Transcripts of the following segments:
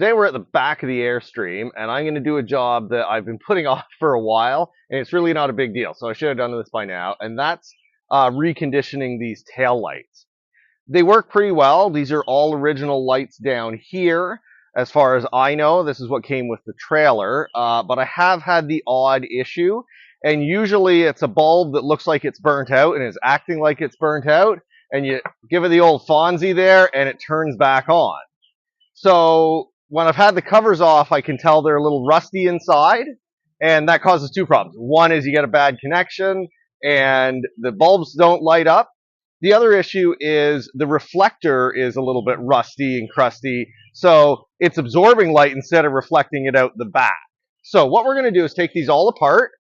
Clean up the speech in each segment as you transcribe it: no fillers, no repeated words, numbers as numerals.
Today we're at the back of the Airstream, and I'm going to do a job that I've been putting off for a while, and it's really not a big deal, so I should have done this by now, and that's reconditioning these tail lights. They work pretty well. These are all original lights down here. As far as I know, this is what came with the trailer, but I have had the odd issue, and usually it's a bulb that looks like it's burnt out and is acting like it's burnt out, and you give it the old Fonzie there, and it turns back on. So when I've had the covers off, I can tell they're a little rusty inside, and that causes two problems. One is you get a bad connection, and the bulbs don't light up. The other issue is the reflector is a little bit rusty and crusty, so it's absorbing light instead of reflecting it out the back. So what we're going to do is take these all apart,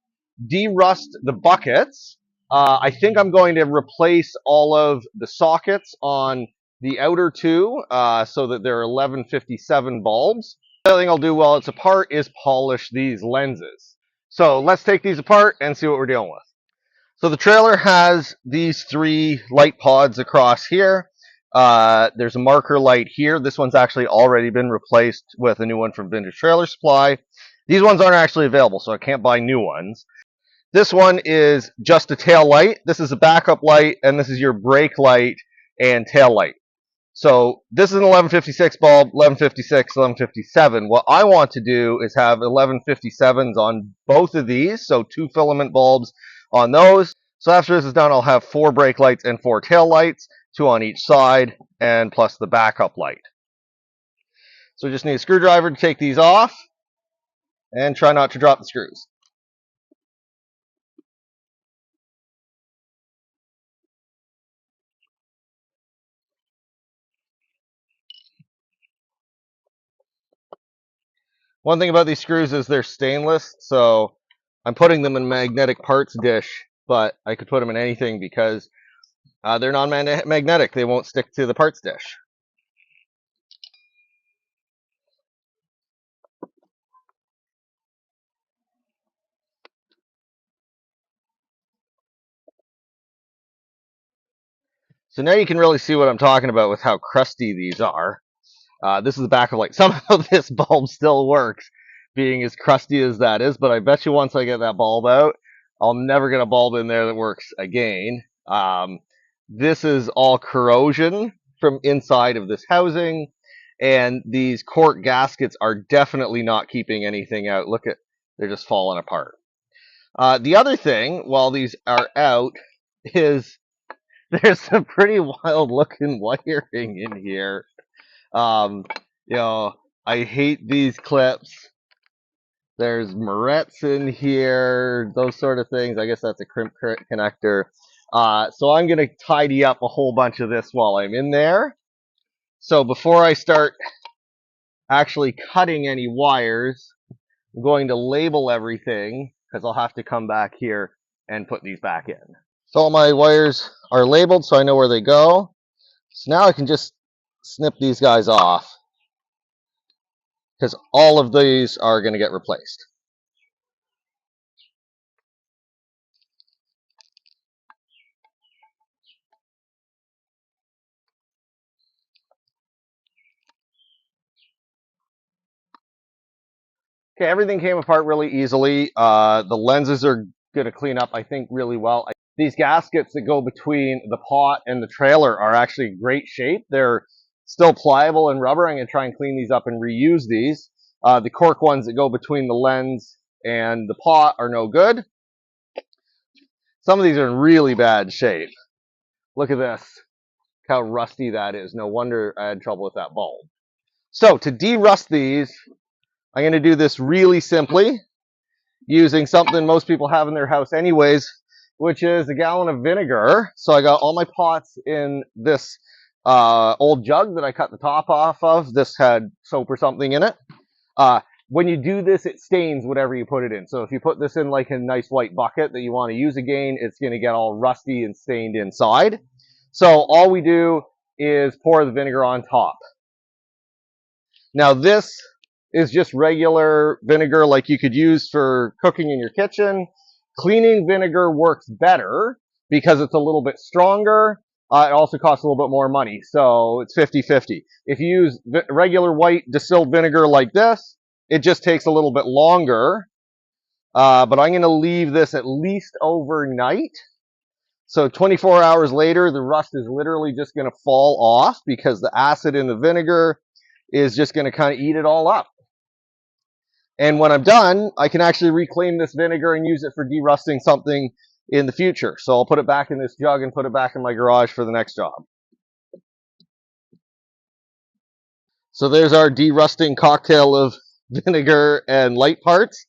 de-rust the buckets. I think I'm going to replace all of the sockets on the outer two, so that they're 1157 bulbs. The other thing I'll do while it's apart is polish these lenses. So let's take these apart and see what we're dealing with. So the trailer has these three light pods across here. There's a marker light here. This one's actually already been replaced with a new one from Vintage Trailer Supply. These ones aren't actually available, so I can't buy new ones. This one is just a tail light. This is a backup light, and this is your brake light and tail light. So this is an 1156 bulb, 1156, 1157. What I want to do is have 1157s on both of these, so two filament bulbs on those. So after this is done, I'll have 4 brake lights and 4 tail lights, 2 on each side, and plus the backup light. So we just need a screwdriver to take these off, and try not to drop the screws. One thing about these screws is they're stainless, so I'm putting them in a magnetic parts dish, but I could put them in anything because they're non-magnetic. They won't stick to the parts dish. So now you can really see what I'm talking about with how crusty these are. This is the back of light. Somehow this bulb still works, being as crusty as that is, but I bet you once I get that bulb out, I'll never get a bulb in there that works again. This is all corrosion from inside of this housing, and these cork gaskets are definitely not keeping anything out. Look at, they're just falling apart. The other thing, while these are out, is there's some pretty wild looking wiring in here. You know, I hate these clips. There's morettes in here, those sort of things. I guess that's a crimp connector. So I'm going to tidy up a whole bunch of this while I'm in there. So before I start actually cutting any wires, I'm going to label everything because I'll have to come back here and put these back in. So all my wires are labeled so I know where they go. So now I can just snip these guys off because all of these are going to get replaced. Okay, everything came apart really easily. The lenses are going to clean up, I think, really well. These gaskets that go between the pot and the trailer are actually in great shape. They're still pliable and rubber. I'm going to try and clean these up and reuse these. The cork ones that go between the lens and the pot are no good. Some of these are in really bad shape. Look at this. Look how rusty that is. No wonder I had trouble with that bulb. So to de-rust these, I'm going to do this really simply using something most people have in their house anyways, which is a gallon of vinegar. So I got all my pots in this old jug that I cut the top off of. This had soap or something in it. When you do this, it stains whatever you put it in. So if you put this in like a nice white bucket that you want to use again, it's going to get all rusty and stained inside. So all we do is pour the vinegar on top. Now this is just regular vinegar like you could use for cooking in your kitchen. Cleaning vinegar works better because it's a little bit stronger. it also costs a little bit more money. So it's 50-50. If you use regular white distilled vinegar like this, it just takes a little bit longer. But I'm going to leave this at least overnight. So 24 hours later, the rust is literally just going to fall off because the acid in the vinegar is just going to kind of eat it all up. And when I'm done, I can actually reclaim this vinegar and use it for derusting something in the future. So I'll put it back in this jug and put it back in my garage for the next job. So there's our derusting cocktail of vinegar and light parts.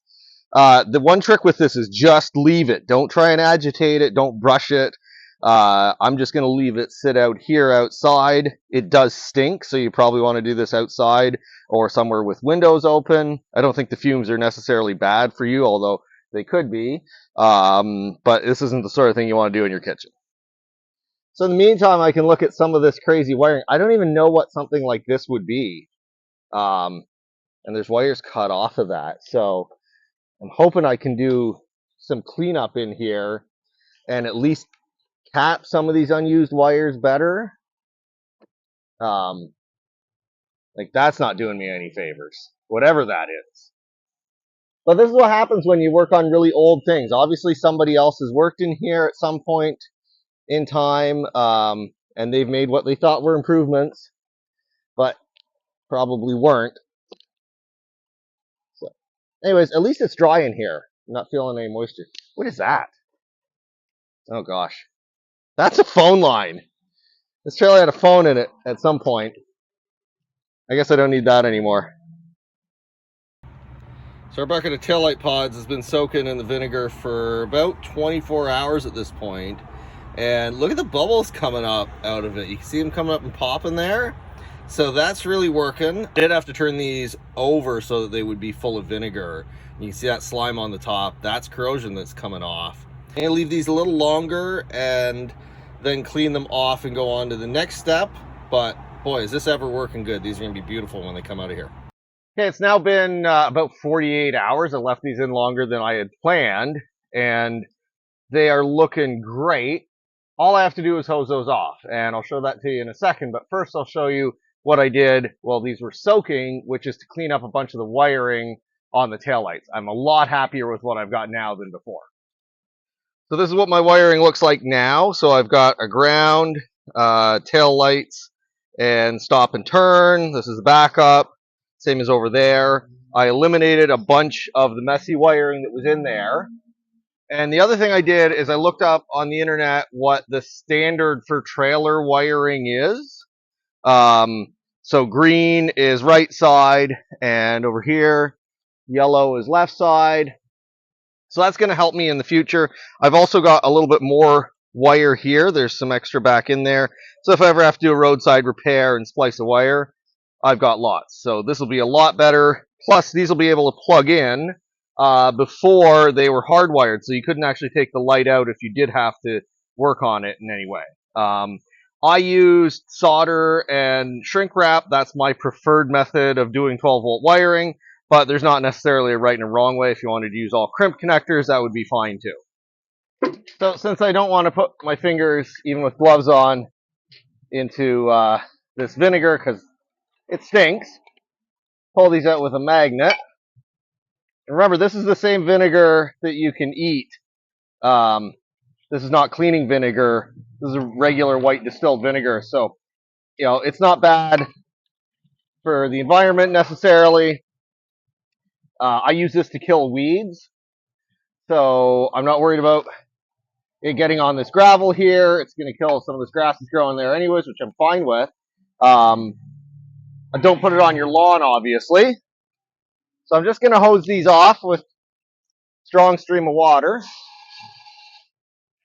The one trick with this is just leave it. Don't try and agitate it. Don't brush it. I'm just going to leave it sit out here outside. It does stink, so you probably want to do this outside or somewhere with windows open. I don't think the fumes are necessarily bad for you, although they could be. But this isn't the sort of thing you want to do in your kitchen. So in the meantime, I can look at some of this crazy wiring. I don't even know what something like this would be. And there's wires cut off of that. So I'm hoping I can do some cleanup in here and at least cap some of these unused wires better. Like that's not doing me any favors, whatever that is. But this is what happens when you work on really old things. Obviously, somebody else has worked in here at some point in time, and they've made what they thought were improvements, but probably weren't. So, anyways, at least it's dry in here. I'm not feeling any moisture. What is that? Oh gosh. That's a phone line. This trailer had a phone in it at some point. I guess I don't need that anymore. So our bucket of taillight pods has been soaking in the vinegar for about 24 hours at this point. And look at the bubbles coming up out of it. You can see them coming up and popping there. So that's really working. I did have to turn these over so that they would be full of vinegar. You can see that slime on the top. That's corrosion that's coming off. I'm gonna leave these a little longer and then clean them off and go on to the next step. But boy, is this ever working good. These are gonna be beautiful when they come out of here. Okay, it's now been about 48 hours. I left these in longer than I had planned, and they are looking great. All I have to do is hose those off, and I'll show that to you in a second. But first, I'll show you what I did while these were soaking, which is to clean up a bunch of the wiring on the taillights. I'm a lot happier with what I've got now than before. So this is what my wiring looks like now. So I've got a ground, tail lights, and stop and turn. This is the backup, same as over there. I eliminated a bunch of the messy wiring that was in there. And the other thing I did is I looked up on the internet what the standard for trailer wiring is. So green is right side, and over here, yellow is left side. So that's going to help me in the future. I've also got a little bit more wire here. There's some extra back in there. So if I ever have to do a roadside repair and splice a wire, I've got lots. So this will be a lot better. Plus, these will be able to plug in. Before they were hardwired, so you couldn't actually take the light out if you did have to work on it in any way. I used solder and shrink wrap. That's my preferred method of doing 12-volt wiring. But there's not necessarily a right and a wrong way. If you wanted to use all crimp connectors, that would be fine too. So since I don't want to put my fingers, even with gloves on, into this vinegar because it stinks, pull these out with a magnet. And remember, this is the same vinegar that you can eat. This is not cleaning vinegar. This is a regular white distilled vinegar. So, you know, it's not bad for the environment necessarily. I use this to kill weeds, so I'm not worried about it getting on this gravel here. It's going to kill some of this grass that's growing there anyways, which I'm fine with. Don't put it on your lawn, obviously. So I'm just going to hose these off with a strong stream of water.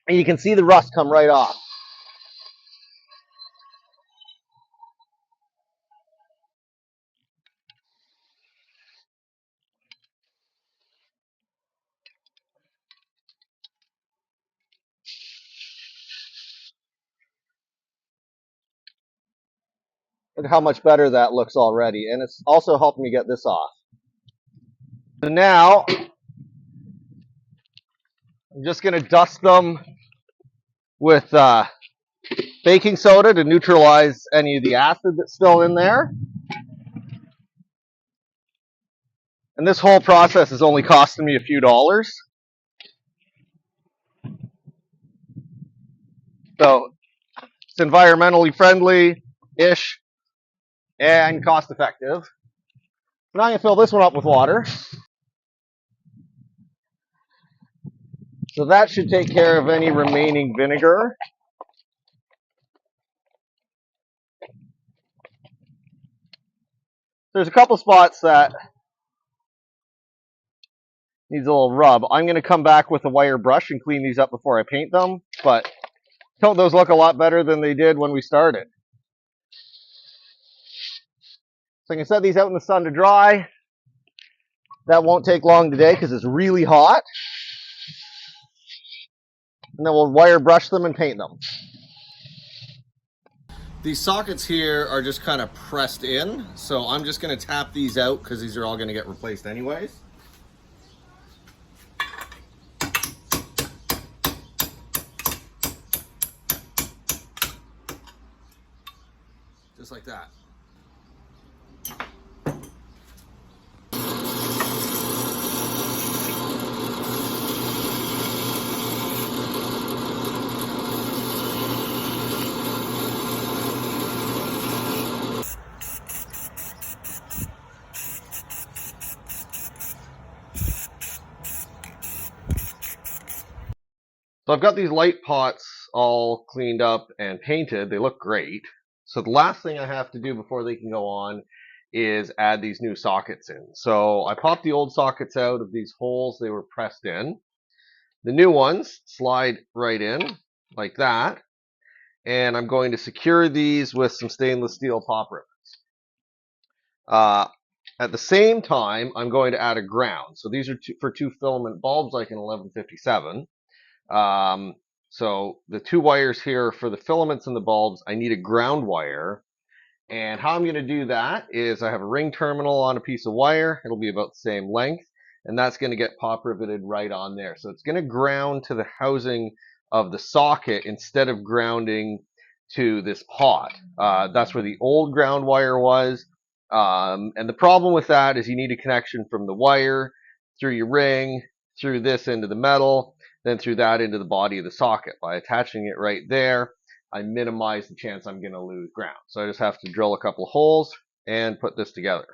And you can see the rust come right off. Look at how much better that looks already. And it's also helped me get this off. So now, I'm just going to dust them with baking soda to neutralize any of the acid that's still in there. And this whole process is only costing me a few dollars. So it's environmentally friendly-ish and cost-effective. Now I'm going to fill this one up with water. So that should take care of any remaining vinegar. There's a couple spots that needs a little rub. I'm going to come back with a wire brush and clean these up before I paint them, but don't those look a lot better than they did when we started. So I can set these out in the sun to dry. That won't take long today because it's really hot. And then we'll wire brush them and paint them. These sockets here are just kind of pressed in, so I'm just going to tap these out because these are all going to get replaced anyways. Just like that. So I've got these light pots all cleaned up and painted. They look great. So the last thing I have to do before they can go on is add these new sockets in. So I popped the old sockets out of these holes they were pressed in. The new ones slide right in like that. And I'm going to secure these with some stainless steel pop rivets. At the same time, I'm going to add a ground. So these are for two filament bulbs like an 1157. So the two wires here for the filaments and the bulbs, I need a ground wire. And how I'm going to do that is I have a ring terminal on a piece of wire. It'll be about the same length. And that's going to get pop riveted right on there. So it's going to ground to the housing of the socket instead of grounding to this pot. That's where the old ground wire was. And the problem with that is you need a connection from the wire through your ring, through this into the metal, then through that into the body of the socket. By attaching it right there, I minimize the chance I'm going to lose ground. So I just have to drill a couple of holes and put this together.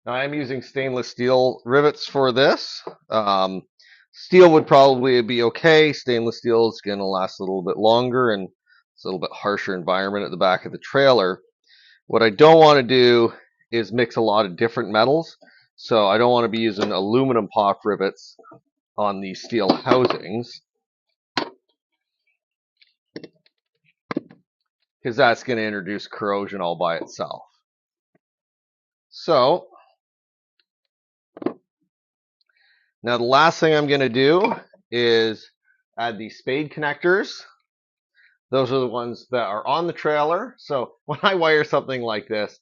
Now I'm using stainless steel rivets for this. Steel would probably be okay. Stainless steel is going to last a little bit longer and it's a little bit harsher environment at the back of the trailer. What I don't want to do is mix a lot of different metals. So I don't want to be using aluminum pop rivets on these steel housings, because that's going to introduce corrosion all by itself. So now the last thing I'm going to do is add these spade connectors. Those are the ones that are on the trailer. So when I wire something like this,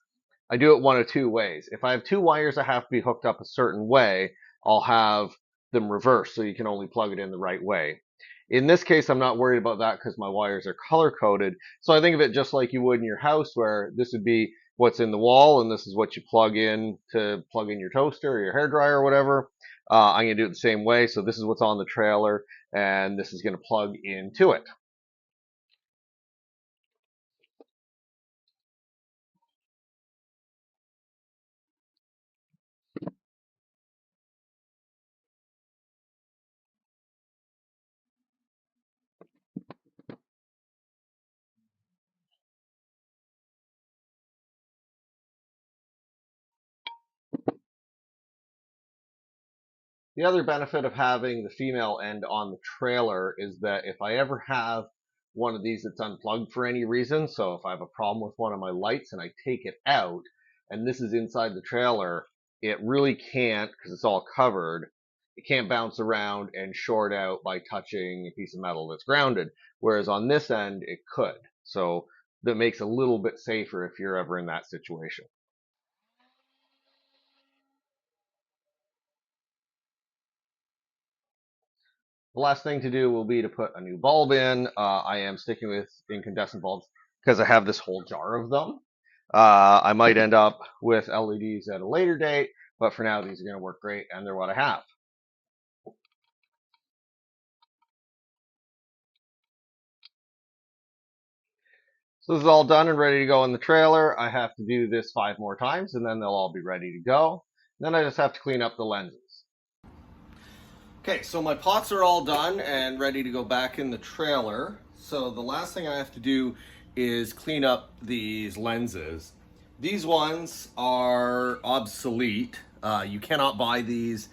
I do it one of two ways. If I have two wires that have to be hooked up a certain way, I'll have them reversed so you can only plug it in the right way. In this case, I'm not worried about that because my wires are color coded. So I think of it just like you would in your house, where this would be what's in the wall and this is what you plug in to plug in your toaster or your hairdryer or whatever. I'm going to do it the same way. So this is what's on the trailer and this is going to plug into it. The other benefit of having the female end on the trailer is that if I ever have one of these that's unplugged for any reason, so if I have a problem with one of my lights and I take it out and this is inside the trailer, it really can't, because it's all covered, it can't bounce around and short out by touching a piece of metal that's grounded. Whereas on this end, it could. So that makes it a little bit safer if you're ever in that situation. The last thing to do will be to put a new bulb in. I am sticking with incandescent bulbs because I have this whole jar of them. I might end up with LEDs at a later date, but for now, these are going to work great, and they're what I have. So this is all done and ready to go in the trailer. I have to do this 5 more times, and then they'll all be ready to go. Then I just have to clean up the lenses. Okay, so my pots are all done and ready to go back in the trailer. So the last thing I have to do is clean up these lenses. These ones are obsolete. You cannot buy these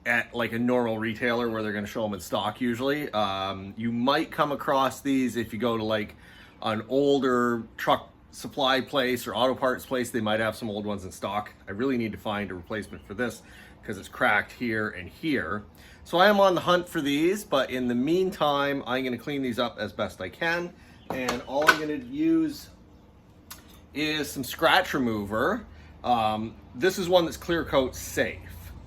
at like a normal retailer where they're going to show them in stock usually. You might come across these if you go to like an older truck supply place or auto parts place. They might have some old ones in stock. I really need to find a replacement for this because it's cracked here and here. So I am on the hunt for these, but in the meantime, I'm going to clean these up as best I can. And all I'm going to use is some scratch remover. This is one that's clear coat safe.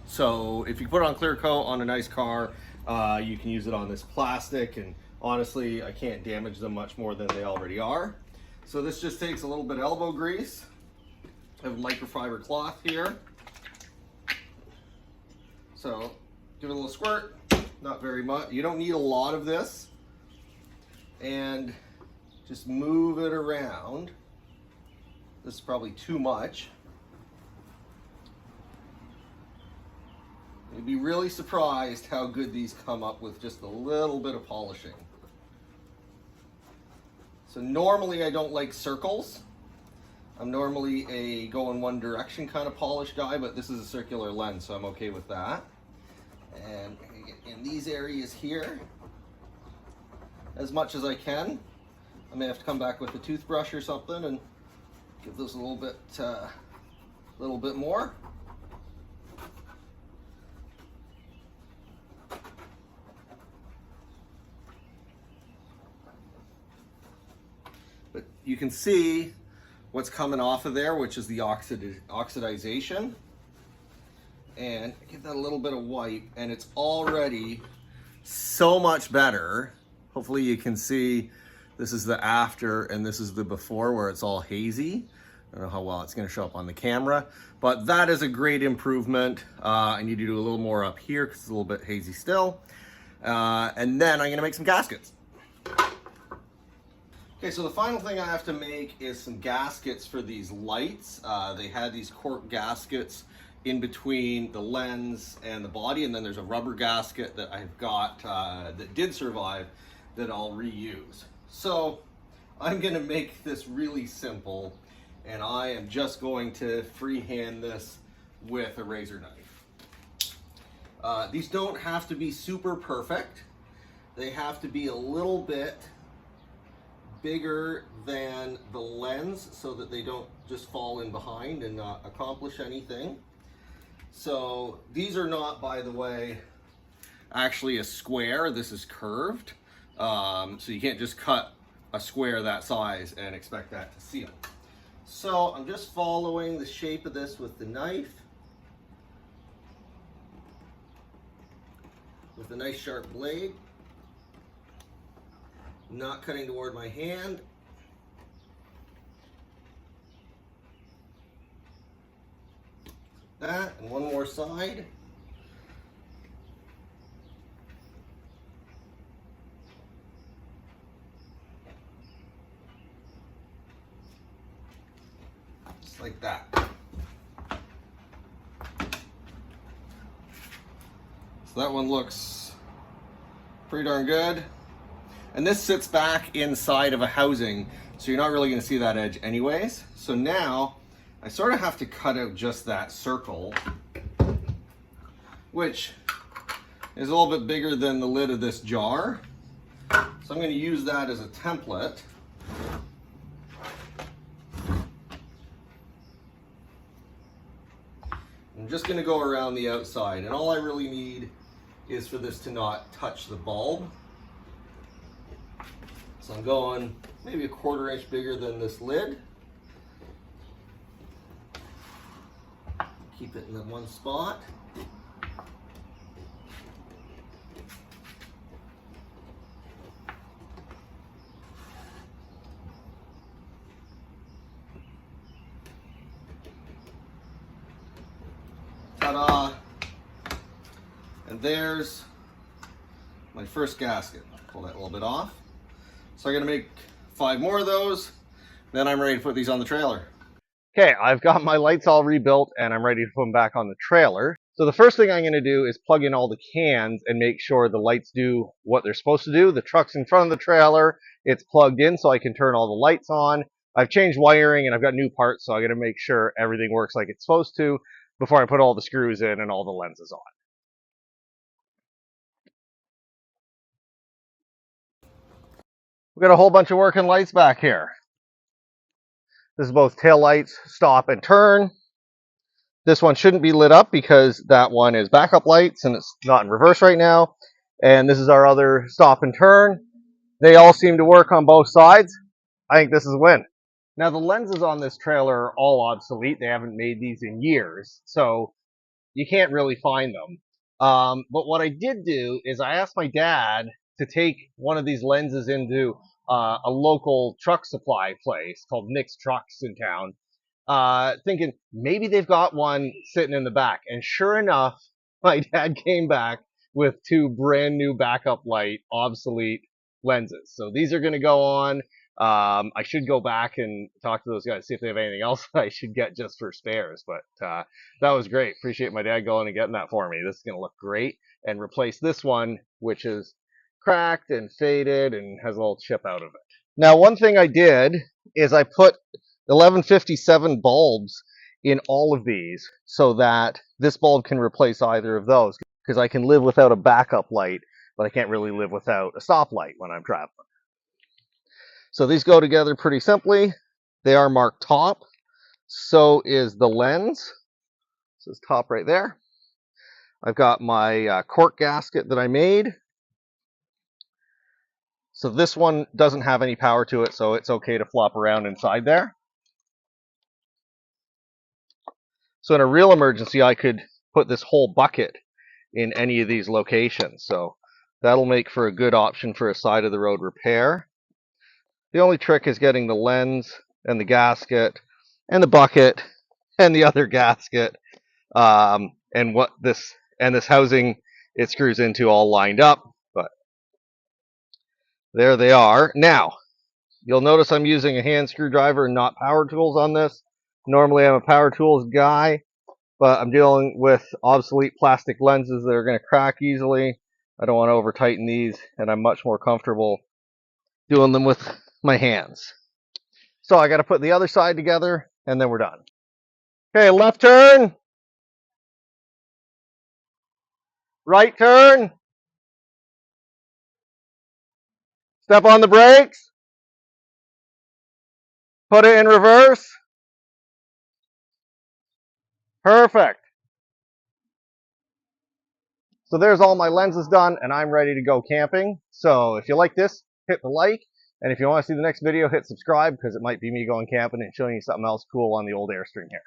So if you put it on clear coat on a nice car, you can use it on this plastic, and honestly, I can't damage them much more than they already are. So this just takes a little bit of elbow grease. I have a microfiber cloth here. So give it a little squirt, not very much. You don't need a lot of this. And just move it around. This is probably too much. You'd be really surprised how good these come up with just a little bit of polishing. So normally I don't like circles. I'm normally a go in one direction kind of polish guy, but this is a circular lens, so I'm okay with that. And in these areas here, as much as I can. I may have to come back with a toothbrush or something and give this a little bit more. But you can see what's coming off of there, which is the oxidization. And give that a little bit of wipe, and it's already so much better. Hopefully you can see this is the after and this is the before where it's all hazy. I don't know how well it's going to show up on the camera, but that is a great improvement. I need to do a little more up here because it's a little bit hazy still. And then I'm going to make some gaskets. Okay, so the final thing I have to make is some gaskets for these lights. They had these cork gaskets in between the lens and the body, and then there's a rubber gasket that I've got that did survive that I'll reuse. So I'm going to make this really simple, and I am just going to freehand this with a razor knife. These don't have to be super perfect. They have to be a little bit bigger than the lens so that they don't just fall in behind and not accomplish anything. So these are not, by the way, actually a square. This is curved. So you can't just cut a square that size and expect that to seal. So I'm just following the shape of this with the knife. With a nice sharp blade. Not cutting toward my hand. That, and one more side. Just like that. So that one looks pretty darn good. And this sits back inside of a housing, so you're not really going to see that edge anyways. So now I sort of have to cut out just that circle, which is a little bit bigger than the lid of this jar. So I'm going to use that as a template. I'm just going to go around the outside, and all I really need is for this to not touch the bulb. So I'm going maybe a 1/4 inch bigger than this lid. Keep it in the one spot. Ta-da! And there's my first gasket. Pull that a little bit off. So I'm gonna make 5 more of those, then I'm ready to put these on the trailer. Okay, I've got my lights all rebuilt and I'm ready to put them back on the trailer. So the first thing I'm gonna do is plug in all the cans and make sure the lights do what they're supposed to do. The truck's in front of the trailer, it's plugged in so I can turn all the lights on. I've changed wiring and I've got new parts, so I gotta make sure everything works like it's supposed to before I put all the screws in and all the lenses on. We've got a whole bunch of working lights back here. This is both tail lights, stop and turn. This one shouldn't be lit up because that one is backup lights and it's not in reverse right now. And this is our other stop and turn. They all seem to work on both sides. I think this is a win. Now the lenses on this trailer are all obsolete. They haven't made these in years, so you can't really find them. But what I did do is I asked my dad to take one of these lenses into a local truck supply place called Nick's Trucks in town, thinking maybe they've got one sitting in the back. And sure enough, my dad came back with 2 brand new backup light obsolete lenses. So these are going to go on. I should go back and talk to those guys, see if they have anything else that I should get just for spares. But that was great. Appreciate my dad going and getting that for me. This is going to look great and replace this one, which is cracked and faded and has a little chip out of it. Now, one thing I did is I put 1157 bulbs in all of these so that this bulb can replace either of those, because I can live without a backup light, but I can't really live without a stop light when I'm traveling. So these go together pretty simply. They are marked top. So is the lens. This is top right there. I've got my cork gasket that I made. So this one doesn't have any power to it, so it's okay to flop around inside there. So in a real emergency, I could put this whole bucket in any of these locations. So that'll make for a good option for a side of the road repair. The only trick is getting the lens and the gasket and the bucket and the other gasket and this housing it screws into all lined up. But there they are. Now, you'll notice I'm using a hand screwdriver and not power tools on this. Normally I'm a power tools guy, but I'm dealing with obsolete plastic lenses that are going to crack easily. I don't want to over tighten these, and I'm much more comfortable doing them with my hands. So I got to put the other side together, and then we're done. Okay, left turn. Right turn. Step on the brakes. Put it in reverse. Perfect. So there's all my lenses done, and I'm ready to go camping. So if you like this, hit the like. And if you want to see the next video, hit subscribe, because it might be me going camping and showing you something else cool on the old Airstream here.